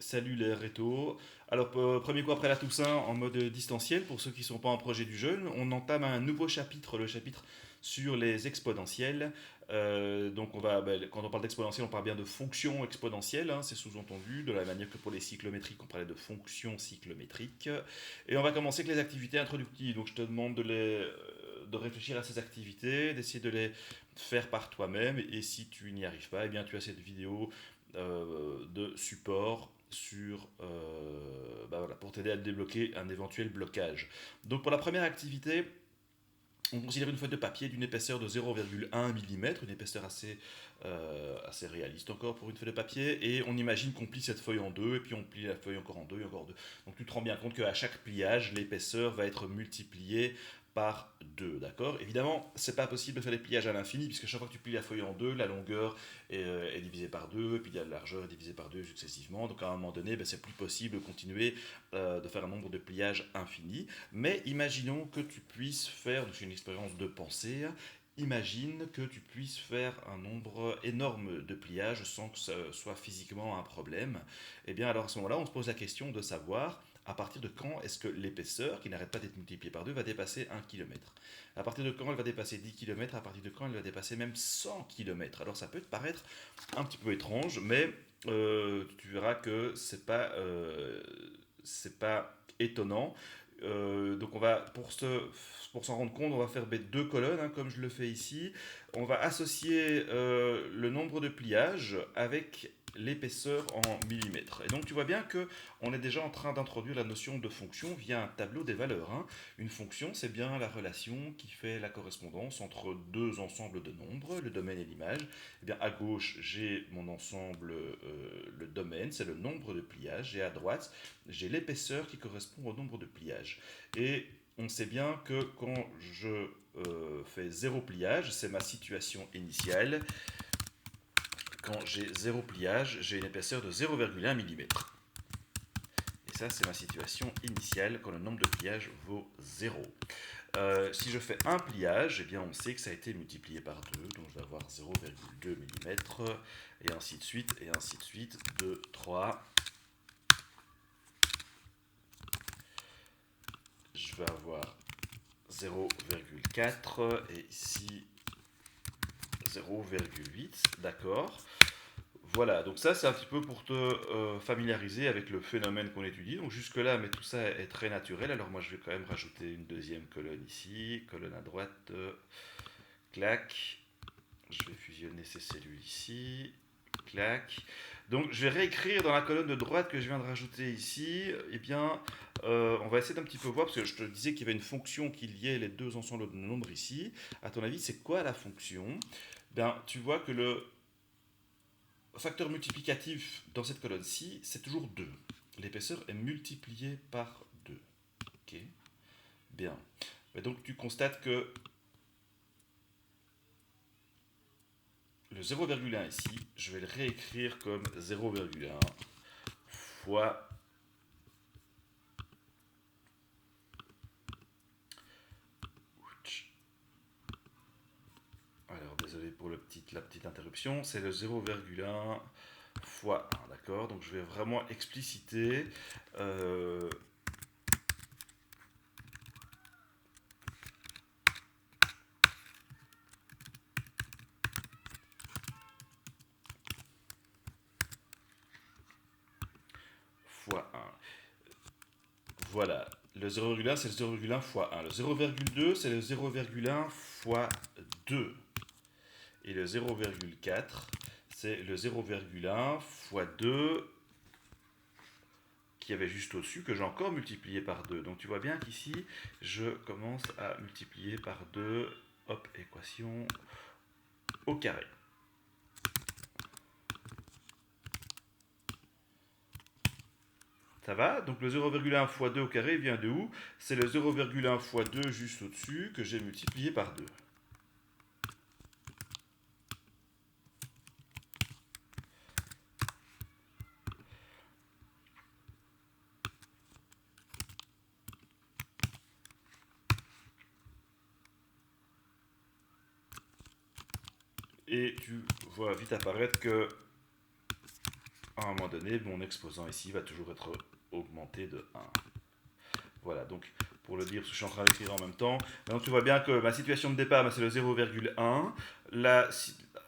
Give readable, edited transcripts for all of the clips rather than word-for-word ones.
Salut les rétos. Alors, premier coup après la Toussaint, en mode distanciel, pour ceux qui ne sont pas en projet du jeune, on entame un nouveau chapitre, le chapitre sur les exponentielles. Donc, quand on parle d'exponentielle, on parle bien de fonctions exponentielles, hein, c'est sous-entendu, de la manière que pour les cyclométriques, on parlait de fonctions cyclométriques. Et on va commencer avec les activités introductives. Donc, je te demande de réfléchir à ces activités, d'essayer de les faire par toi-même. Et si tu n'y arrives pas, eh bien, tu as cette vidéo de support voilà, pour t'aider à débloquer un éventuel blocage. Donc pour la première activité, on considère une feuille de papier d'une épaisseur de 0,1 mm, une épaisseur assez réaliste encore pour une feuille de papier, et on imagine qu'on plie cette feuille en deux, et puis on plie la feuille encore en deux, et encore deux. Donc tu te rends bien compte qu'à chaque pliage, l'épaisseur va être multipliée par 2, d'accord. Évidemment, c'est pas possible de faire des pliages à l'infini, puisque chaque fois que tu plies la feuille en deux, la longueur est divisée par 2, puis la largeur est divisée par 2 successivement, donc à un moment donné, c'est plus possible de continuer de faire un nombre de pliages infini. Mais imaginons que tu puisses faire, c'est une expérience de pensée, imagine que tu puisses faire un nombre énorme de pliages sans que ce soit physiquement un problème. Et bien alors à ce moment-là, on se pose la question de savoir à partir de quand est-ce que l'épaisseur, qui n'arrête pas d'être multipliée par 2, va dépasser 1 km. À partir de quand elle va dépasser 10 km, à partir de quand elle va dépasser même 100 km. Alors ça peut te paraître un petit peu étrange, mais tu verras que c'est pas étonnant. Donc on va pour s'en rendre compte, on va faire deux colonnes, hein, comme je le fais ici. On va associer le nombre de pliages avec l'épaisseur en millimètres. Et donc tu vois bien que on est déjà en train d'introduire la notion de fonction via un tableau des valeurs, hein. Une fonction, c'est bien la relation qui fait la correspondance entre deux ensembles de nombres, le domaine et l'image. Eh bien, à gauche, j'ai mon ensemble, le domaine, c'est le nombre de pliages, et à droite, j'ai l'épaisseur qui correspond au nombre de pliages. Et on sait bien que quand je fais zéro pliage, c'est ma situation initiale. Quand j'ai zéro pliage, j'ai une épaisseur de 0,1 mm. Et ça, c'est ma situation initiale quand le nombre de pliages vaut 0. Si je fais un pliage, eh bien on sait que ça a été multiplié par 2, donc je vais avoir 0,2 mm, et ainsi de suite, 2, 3. Je vais avoir 0,4 et ici 0,8, d'accord. Voilà, donc ça c'est un petit peu pour te familiariser avec le phénomène qu'on étudie. Donc jusque-là, mais tout ça est très naturel. Alors moi je vais quand même rajouter une deuxième colonne ici, colonne à droite, clac. Je vais fusionner ces cellules ici, clac. Donc je vais réécrire dans la colonne de droite que je viens de rajouter ici, eh bien on va essayer d'un petit peu voir, parce que je te disais qu'il y avait une fonction qui liait les deux ensembles de nombres ici. À ton avis, c'est quoi la fonction? Ben, tu vois que le facteur multiplicatif dans cette colonne-ci, c'est toujours 2. L'épaisseur est multipliée par 2. Ok, bien. Et donc tu constates que le 0,1 ici, je vais le réécrire comme 0,1 fois. Alors désolé pour la petite interruption, c'est le 0,1 fois 1, d'accord. Donc je vais vraiment expliciter fois 1. Voilà, le 0,1 c'est le 0,1 fois 1. Le 0,2 c'est le 0,1 fois 2. Et le 0,4 c'est le 0,1 fois 2 qui avait juste au-dessus, que j'ai encore multiplié par 2. Donc tu vois bien qu'ici, je commence à multiplier par 2, hop, équation au carré. Ça va? Donc le 0,1 fois 2 au carré vient de où? C'est le 0,1 fois 2 juste au-dessus que j'ai multiplié par 2. Et tu vois vite apparaître que à un moment donné, mon exposant ici va toujours être augmenté de 1. Voilà, donc pour le dire, parce que je suis en train d'écrire en même temps, maintenant tu vois bien que ma situation de départ, c'est le 0,1.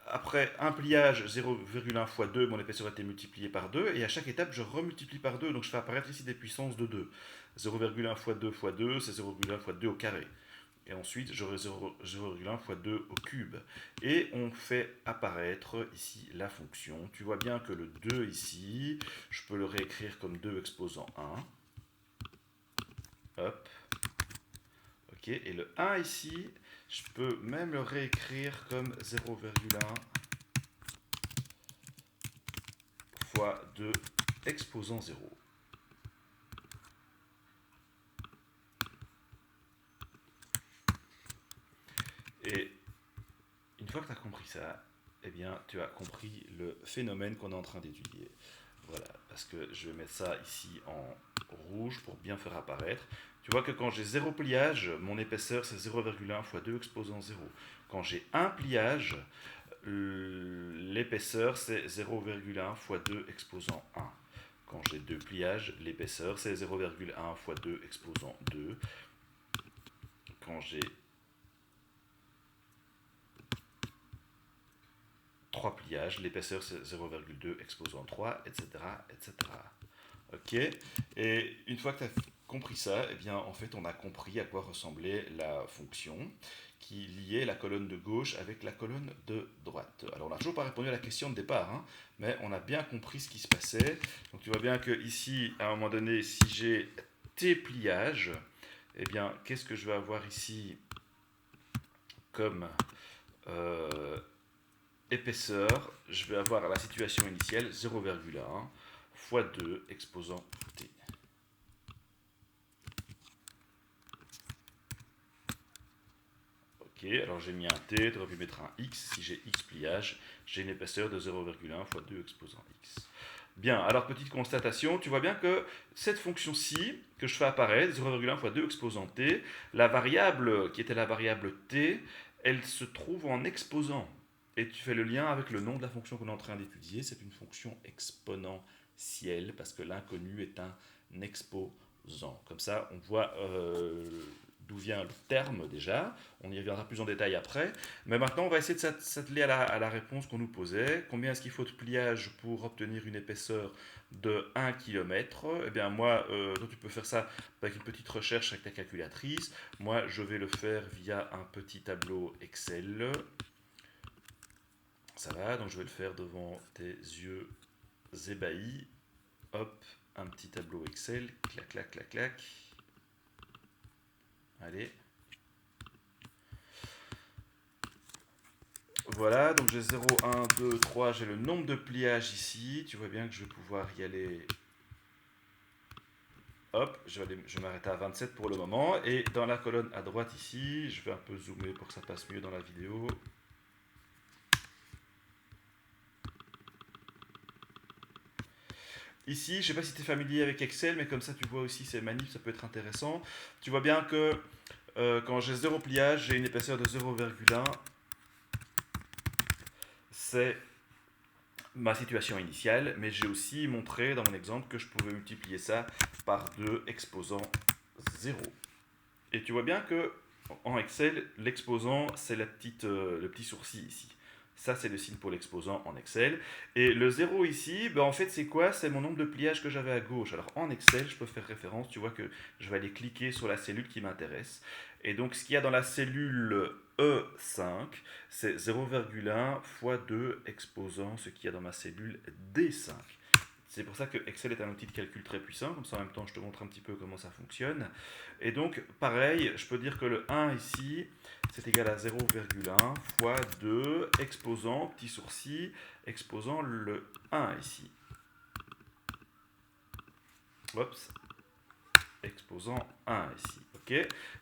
Après un pliage 0,1 fois 2, mon épaisseur a été multipliée par 2, et à chaque étape, je remultiplie par 2, donc je fais apparaître ici des puissances de 2. 0,1 fois 2 fois 2, c'est 0,1 fois 2 au carré. Et ensuite, j'aurai 0,1 fois 2 au cube. Et on fait apparaître ici la fonction. Tu vois bien que le 2 ici, je peux le réécrire comme 2 exposant 1. Hop. Ok, et le 1 ici, je peux même le réécrire comme 0,1 fois 2 exposant 0. Et une fois que tu as compris ça, eh bien, tu as compris le phénomène qu'on est en train d'étudier. Voilà, parce que je vais mettre ça ici en rouge pour bien faire apparaître. Tu vois que quand j'ai 0 pliage, mon épaisseur c'est 0,1 fois 2 exposant 0. Quand j'ai un pliage, l'épaisseur c'est 0,1 fois 2 exposant 1. Quand j'ai 2 pliages, l'épaisseur c'est 0,1 fois 2 exposant 2. Quand j'ai 3 pliages, l'épaisseur c'est 0,2 exposant 3, etc. etc. Ok. Et une fois que tu as compris ça, eh bien, en fait, on a compris à quoi ressemblait la fonction qui liait la colonne de gauche avec la colonne de droite. Alors, on n'a toujours pas répondu à la question de départ, hein, mais on a bien compris ce qui se passait. Donc, tu vois bien que ici, à un moment donné, si j'ai T pliages, eh bien, qu'est-ce que je vais avoir ici comme épaisseur? Je vais avoir à la situation initiale 0,1 fois 2 exposant T. Ok, alors j'ai mis un T, tu aurais pu mettre un X. Si j'ai X pliage, j'ai une épaisseur de 0,1 fois 2 exposant X. Bien, alors petite constatation, tu vois bien que cette fonction-ci, que je fais apparaître, 0,1 fois 2 exposant T, la variable qui était la variable T, elle se trouve en exposant. Et tu fais le lien avec le nom de la fonction qu'on est en train d'étudier, c'est une fonction exponentielle, parce que l'inconnu est un exposant. Comme ça, on voit d'où vient le terme déjà, on y reviendra plus en détail après, mais maintenant on va essayer de s'atteler à la réponse qu'on nous posait. Combien est-ce qu'il faut de pliage pour obtenir une épaisseur de 1 km? Eh bien moi, toi tu peux faire ça avec une petite recherche avec ta calculatrice. Moi je vais le faire via un petit tableau Excel. Ça va, donc je vais le faire devant tes yeux ébahis. Hop, un petit tableau Excel, clac clac clac clac. Allez. Voilà, donc j'ai 0, 1, 2, 3, j'ai le nombre de pliages ici. Tu vois bien que je vais pouvoir y aller. Hop, je vais m'arrêter à 27 pour le moment. Et dans la colonne à droite ici, je vais un peu zoomer pour que ça passe mieux dans la vidéo. Ici, je ne sais pas si tu es familier avec Excel, mais comme ça tu vois aussi ces manipes, ça peut être intéressant. Tu vois bien que quand j'ai 0 pliage, j'ai une épaisseur de 0,1. C'est ma situation initiale, mais j'ai aussi montré dans mon exemple que je pouvais multiplier ça par 2 exposant 0. Et tu vois bien que en Excel, l'exposant, c'est le petit sourcil ici. Ça, c'est le signe pour l'exposant en Excel. Et le 0 ici, ben en fait, c'est quoi? C'est mon nombre de pliages que j'avais à gauche. Alors, en Excel, je peux faire référence. Tu vois que je vais aller cliquer sur la cellule qui m'intéresse. Et donc, ce qu'il y a dans la cellule E5, c'est 0,1 fois 2 exposant ce qu'il y a dans ma cellule D5. C'est pour ça que Excel est un outil de calcul très puissant, comme ça en même temps je te montre un petit peu comment ça fonctionne. Et donc pareil, je peux dire que le 1 ici, c'est égal à 0,1 fois 2 exposant, petit sourcil, exposant le 1 ici. Oups, exposant 1 ici. Ok.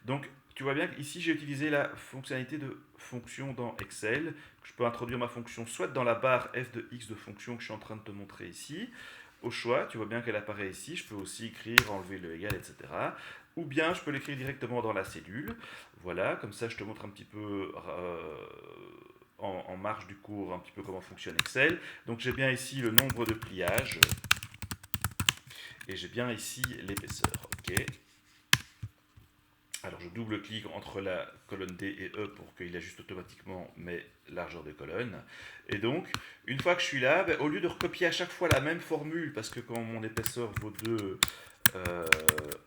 Donc tu vois bien qu'ici j'ai utilisé la fonctionnalité de fonction dans Excel. Je peux introduire ma fonction soit dans la barre f de x de fonction que je suis en train de te montrer ici. Au choix, tu vois bien qu'elle apparaît ici. Je peux aussi écrire, enlever le égal, etc. Ou bien je peux l'écrire directement dans la cellule. Voilà, comme ça je te montre un petit peu en marge du cours un petit peu comment fonctionne Excel. Donc j'ai bien ici le nombre de pliages et j'ai bien ici l'épaisseur. Ok. Alors je double-clique entre la colonne D et E pour qu'il ajuste automatiquement mes largeurs de colonne. Et donc, une fois que je suis là, au lieu de recopier à chaque fois la même formule, parce que quand mon épaisseur vaut 2,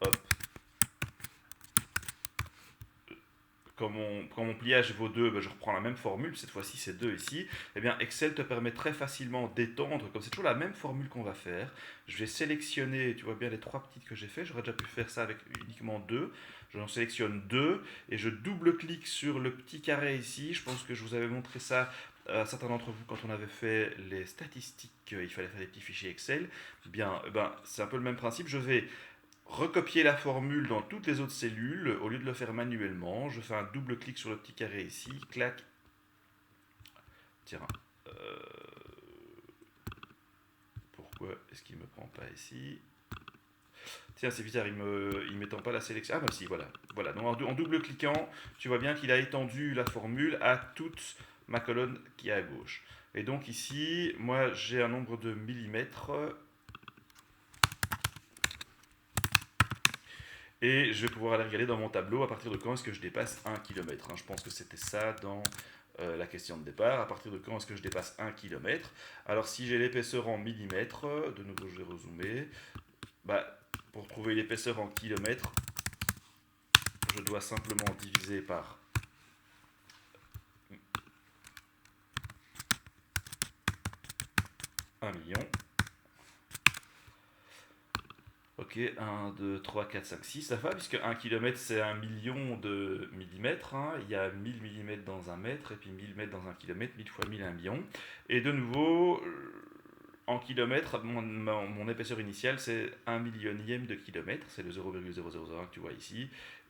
hop, quand mon pliage vaut 2, je reprends la même formule, cette fois-ci c'est 2 ici, eh bien Excel te permet très facilement d'étendre, comme c'est toujours la même formule qu'on va faire. Je vais sélectionner, tu vois bien les 3 petites que j'ai fait, j'aurais déjà pu faire ça avec uniquement 2. J'en sélectionne 2 et je double-clique sur le petit carré ici. Je pense que je vous avais montré ça à certains d'entre vous quand on avait fait les statistiques, il fallait faire des petits fichiers Excel. Bien, c'est un peu le même principe, je vais recopier la formule dans toutes les autres cellules, au lieu de le faire manuellement, je fais un double clic sur le petit carré ici, clac. Tiens, pourquoi est-ce qu'il ne me prend pas ici? Tiens, c'est bizarre, il m'étend pas la sélection. Ah bah si, voilà. Voilà. Donc en double cliquant, tu vois bien qu'il a étendu la formule à toute ma colonne qui est à gauche. Et donc ici, moi j'ai un nombre de millimètres. Et je vais pouvoir aller regarder dans mon tableau à partir de quand est-ce que je dépasse 1 km. Je pense que c'était ça dans la question de départ. À partir de quand est-ce que je dépasse 1 km. Alors si j'ai l'épaisseur en millimètres, de nouveau je vais rezoomer, pour trouver l'épaisseur en kilomètres, je dois simplement diviser par 1 million. Ok, 1, 2, 3, 4, 5, 6, ça va, puisque 1 km c'est 1 million de millimètres. Il y a 1000 millimètres dans un mètre, et puis 1000 mètres dans un kilomètre, 1000 fois 1000, 1 million. Et de nouveau, en kilomètres, mon épaisseur initiale c'est 1 millionième de kilomètre, c'est le 0,0001 que tu vois ici.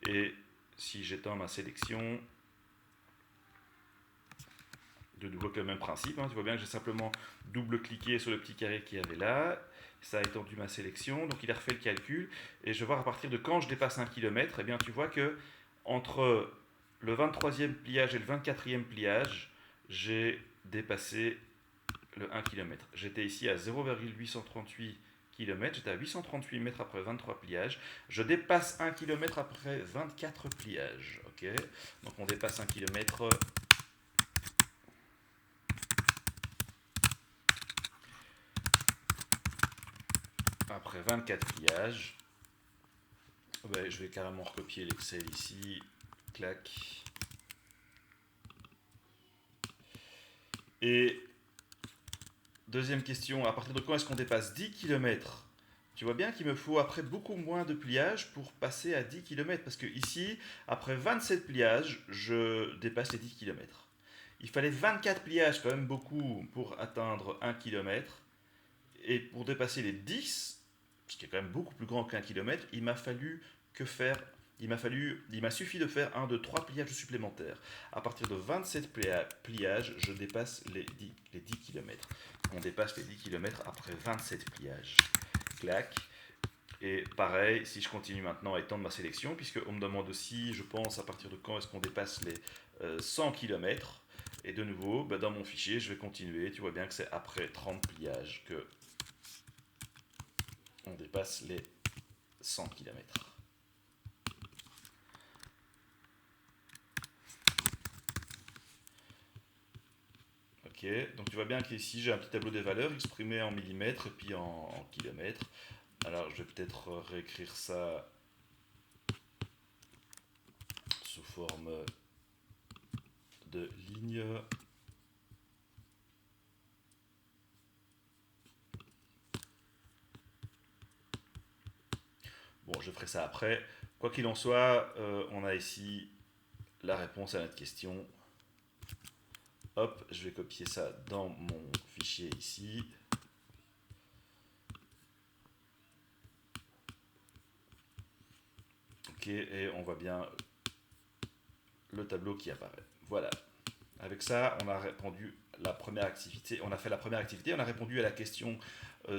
Et si j'étends ma sélection, de nouveau avec le même principe, tu vois bien que j'ai simplement double-cliqué sur le petit carré qu'il y avait là, ça a étendu ma sélection, donc il a refait le calcul, et je vais voir à partir de quand je dépasse 1 km, et bien tu vois que entre le 23e pliage et le 24e pliage, j'ai dépassé le 1 km. J'étais ici à 0,838 km, j'étais à 838 mètres après 23 pliages, je dépasse 1 km après 24 pliages, ok. Donc on dépasse 1 km après 24 pliages. Je vais carrément recopier l'Excel ici, clac. Et deuxième question, à partir de quand est-ce qu'on dépasse 10 km? Tu vois bien qu'il me faut après beaucoup moins de pliages pour passer à 10 km, parce que ici, après 27 pliages, je dépasse les 10 km. Il fallait 24 pliages, quand même beaucoup, pour atteindre 1 km. Et pour dépasser les 10, ce qui est quand même beaucoup plus grand qu'un kilomètre, il m'a suffi de faire 1, 2, 3 pliages supplémentaires. À partir de 27 pliages, je dépasse les 10 km. On dépasse les 10 km après 27 pliages. Clac. Et pareil, si je continue maintenant à étendre ma sélection, puisqu'on me demande aussi, je pense, à partir de quand est-ce qu'on dépasse les 100 km. Et de nouveau, dans mon fichier, je vais continuer. Tu vois bien que c'est après 30 pliages que on dépasse les 100 km. Ok, donc tu vois bien qu'ici j'ai un petit tableau des valeurs exprimé en millimètres et puis en kilomètres. Alors je vais peut-être réécrire ça sous forme de ligne. Bon, je ferai ça après. Quoi qu'il en soit, on a ici la réponse à notre question. Hop, je vais copier ça dans mon fichier ici. Ok, et on voit bien le tableau qui apparaît. Voilà. Avec ça, on a répondu la première activité. On a fait la première activité. On a répondu à la question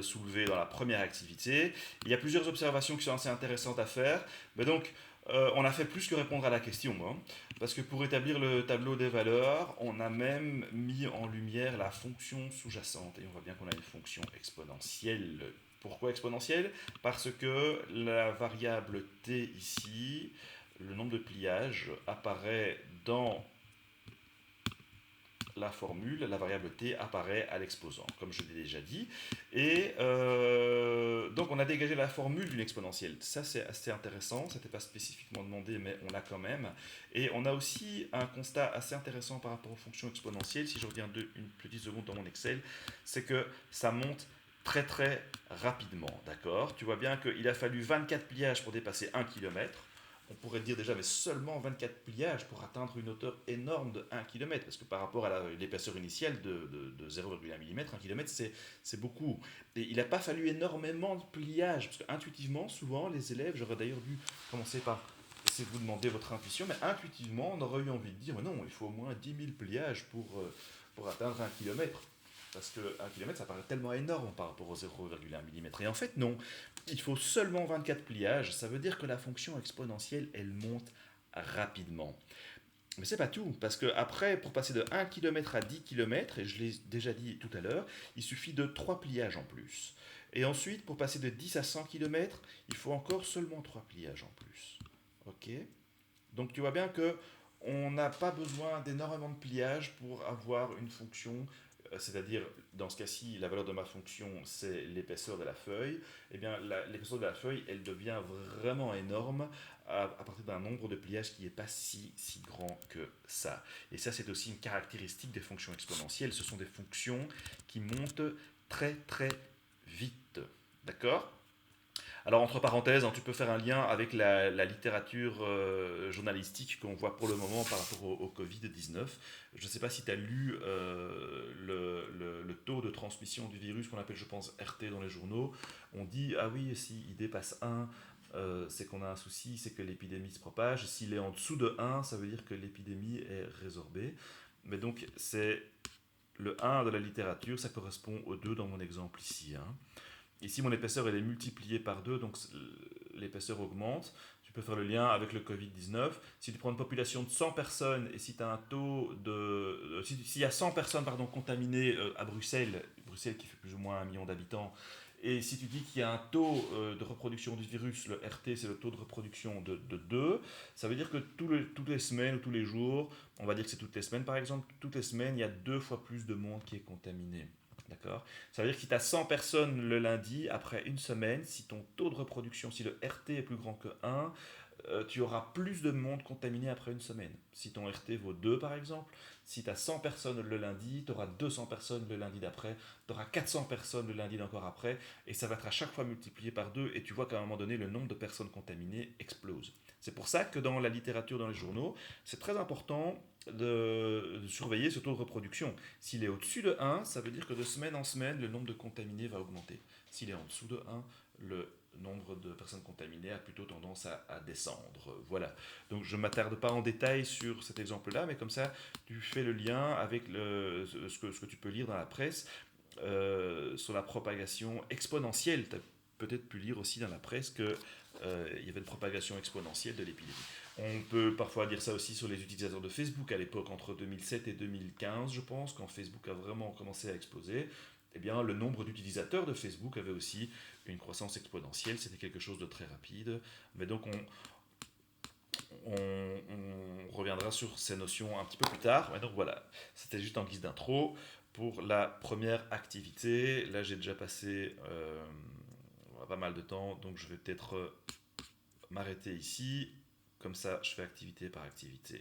soulevée dans la première activité. Il y a plusieurs observations qui sont assez intéressantes à faire. Mais donc, On a fait plus que répondre à la question, hein, parce que pour établir le tableau des valeurs, on a même mis en lumière la fonction sous-jacente, et on voit bien qu'on a une fonction exponentielle. Pourquoi exponentielle? Parce que la variable t ici, le nombre de pliages, apparaît dans la formule, la variable t apparaît à l'exposant, comme je l'ai déjà dit. Et donc on a dégagé la formule d'une exponentielle. Ça c'est assez intéressant, ça n'était pas spécifiquement demandé, mais on l'a quand même. Et on a aussi un constat assez intéressant par rapport aux fonctions exponentielles, si je reviens une petite seconde dans mon Excel, c'est que ça monte très très rapidement, d'accord? Tu vois bien qu'il a fallu 24 pliages pour dépasser 1 km. On pourrait dire déjà, mais seulement 24 pliages pour atteindre une hauteur énorme de 1 km, parce que par rapport à l'épaisseur initiale de 0,1 mm, 1 km c'est beaucoup. Et il n'a pas fallu énormément de pliages, parce qu'intuitivement, souvent, les élèves, j'aurais d'ailleurs dû commencer par essayer de vous demander votre intuition, mais intuitivement, on aurait eu envie de dire, mais non, il faut au moins 10 000 pliages pour atteindre 1 km. Parce que 1 km, ça paraît tellement énorme par rapport au 0,1 mm. Et en fait, non. Il faut seulement 24 pliages. Ça veut dire que la fonction exponentielle, elle monte rapidement. Mais c'est pas tout, parce que après, pour passer de 1 km à 10 km, et je l'ai déjà dit tout à l'heure, il suffit de 3 pliages en plus. Et ensuite, pour passer de 10 à 100 km, il faut encore seulement 3 pliages en plus. Ok? Donc tu vois bien que on n'a pas besoin d'énormément de pliages pour avoir une fonction, c'est-à-dire dans ce cas-ci, la valeur de ma fonction, c'est l'épaisseur de la feuille. Eh bien, l'épaisseur de la feuille, elle devient vraiment énorme à partir d'un nombre de pliages qui n'est pas si grand que ça. Et ça, c'est aussi une caractéristique des fonctions exponentielles. Ce sont des fonctions qui montent très très vite. D'accord? Alors, entre parenthèses, hein, tu peux faire un lien avec la littérature journalistique qu'on voit pour le moment par rapport au Covid-19. Je ne sais pas si tu as lu le taux de transmission du virus qu'on appelle, je pense, RT dans les journaux. On dit, ah oui, s'il dépasse 1, c'est qu'on a un souci, c'est que l'épidémie se propage. S'il est en dessous de 1, ça veut dire que l'épidémie est résorbée. Mais donc, c'est le 1 de la littérature, ça correspond au 2 dans mon exemple ici, hein. Ici, mon épaisseur, elle est multipliée par 2, donc l'épaisseur augmente. Tu peux faire le lien avec le Covid-19. Si tu prends une population de 100 personnes et si tu as un taux de... S'il y a 100 personnes contaminées à Bruxelles, Bruxelles qui fait plus ou moins 1 million d'habitants, et si tu dis qu'il y a un taux de reproduction du virus, le RT, c'est le taux de reproduction de 2, ça veut dire que toutes les semaines ou tous les jours, on va dire que c'est toutes les semaines par exemple, toutes les semaines, il y a 2 fois plus de monde qui est contaminé. D'accord? Ça veut dire que si tu as 100 personnes le lundi, après une semaine, si ton taux de reproduction, si le RT est plus grand que 1, tu auras plus de monde contaminé après une semaine. Si ton RT vaut 2 par exemple, si tu as 100 personnes le lundi, tu auras 200 personnes le lundi d'après, tu auras 400 personnes le lundi d'encore après, et ça va être à chaque fois multiplié par 2, et tu vois qu'à un moment donné, le nombre de personnes contaminées explose. C'est pour ça que dans la littérature, dans les journaux, c'est très important de surveiller ce taux de reproduction. S'il est au-dessus de 1, ça veut dire que de semaine en semaine, le nombre de contaminés va augmenter. S'il est en dessous de 1, le nombre de personnes contaminées a plutôt tendance à descendre. Voilà. Donc je ne m'attarde pas en détail sur cet exemple-là, mais comme ça, tu fais le lien avec ce que tu peux lire dans la presse sur la propagation exponentielle. Tu as peut-être pu lire aussi dans la presse qu'il y avait une propagation exponentielle de l'épidémie. On peut parfois dire ça aussi sur les utilisateurs de Facebook à l'époque, entre 2007 et 2015, je pense, quand Facebook a vraiment commencé à exploser. Eh bien, le nombre d'utilisateurs de Facebook avait aussi une croissance exponentielle, c'était quelque chose de très rapide. Mais donc, on reviendra sur ces notions un petit peu plus tard. Mais donc voilà, c'était juste en guise d'intro pour la première activité. Là, j'ai déjà passé pas mal de temps, donc je vais peut-être m'arrêter ici. Comme ça, je fais activité par activité.